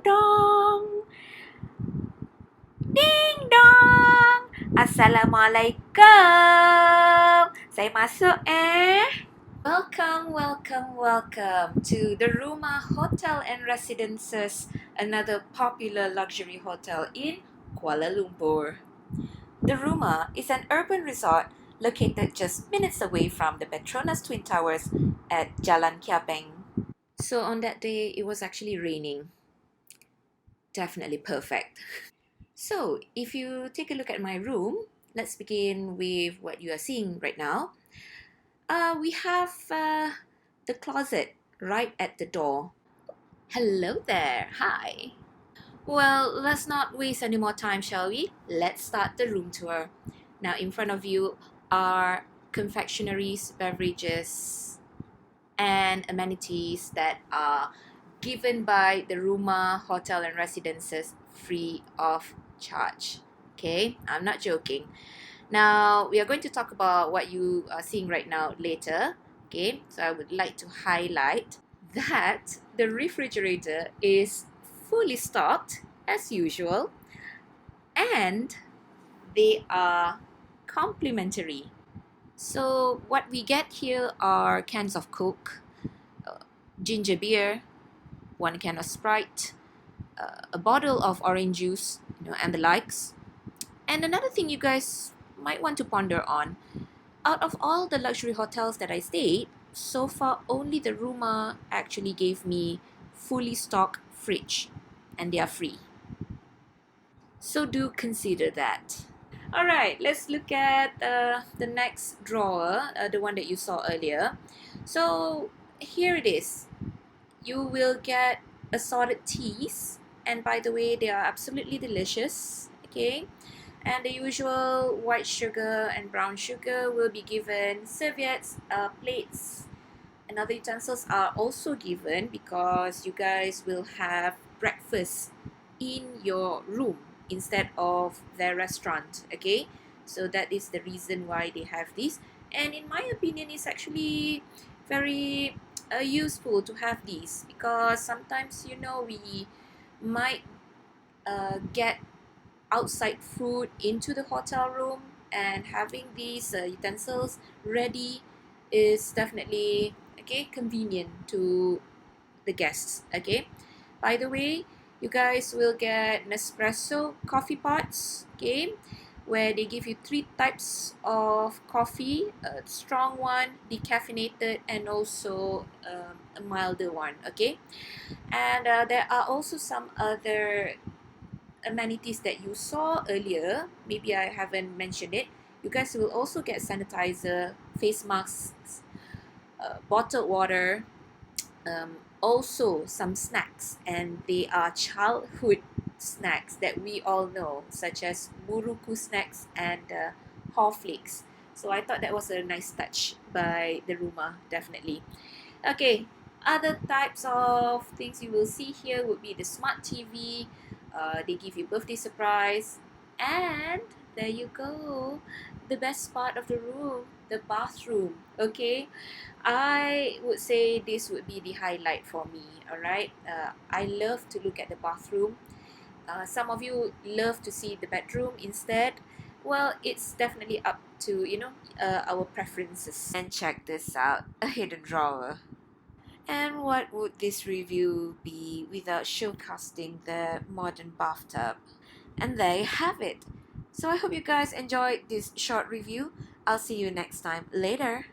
dong. Ding dong. Assalamualaikum. Saya masuk Welcome to the Ruma Hotel and Residences, another popular luxury hotel in Kuala Lumpur. The Ruma is an urban resort located just minutes away from the Petronas Twin Towers at Jalan Kiapeng. So on that day, it was actually raining. Definitely perfect. So if you take a look at my room, let's begin with what you are seeing right now. We have the closet right at the door. Hello there. Hi. Well, let's not waste any more time, shall we? Let's start the room tour. Now, in front of you are confectionaries, beverages, and amenities that are given by the Ruma Hotel and Residences free of charge. Okay, I'm not joking. Now, we are going to talk about what you are seeing right now later. Okay, so I would like to highlight that the refrigerator is fully stocked as usual, and they are complimentary. So what we get here are cans of Coke, ginger beer, one can of Sprite, a bottle of orange juice, and the likes. And another thing you guys might want to ponder on, out of all the luxury hotels that I stayed, so far only the Ruma actually gave me fully stocked fridge, and they are free. So do consider that. Alright, let's look at the next drawer, the one that you saw earlier. So here it is. You will get assorted teas, and by the way, they are absolutely delicious. Okay, and the usual white sugar and brown sugar will be given. Serviettes, plates, and other utensils are also given because you guys will have breakfast in your room instead of their restaurant. Okay, so that is the reason why they have this, and in my opinion, it's actually very useful to have these because sometimes we might get outside food into the hotel room, and having these utensils ready is definitely convenient to the guests. Okay, by the way, you guys will get Nespresso coffee pots, okay, where they give you 3 types of coffee, a strong one, decaffeinated, and also a milder one. Okay, and there are also some other amenities that you saw earlier. Maybe I haven't mentioned it. You guys will also get sanitizer, face masks, bottled water, also some snacks, and they are childhood snacks that we all know, such as Muruku snacks and Haw Flakes. So I thought that was a nice touch by the Ruma, definitely. Okay, other types of things you will see here would be the smart TV. They give you birthday surprise, and there you go, the best part of the room, the bathroom. Okay, I would say this would be the highlight for me. All right, I love to look at the bathroom. Some of you love to see the bedroom instead. Well, it's definitely up to our preferences. And check this out, a hidden drawer. And what would this review be without showcasing the modern bathtub? And there you have it. So I hope you guys enjoyed this short review. I'll see you next time. Later.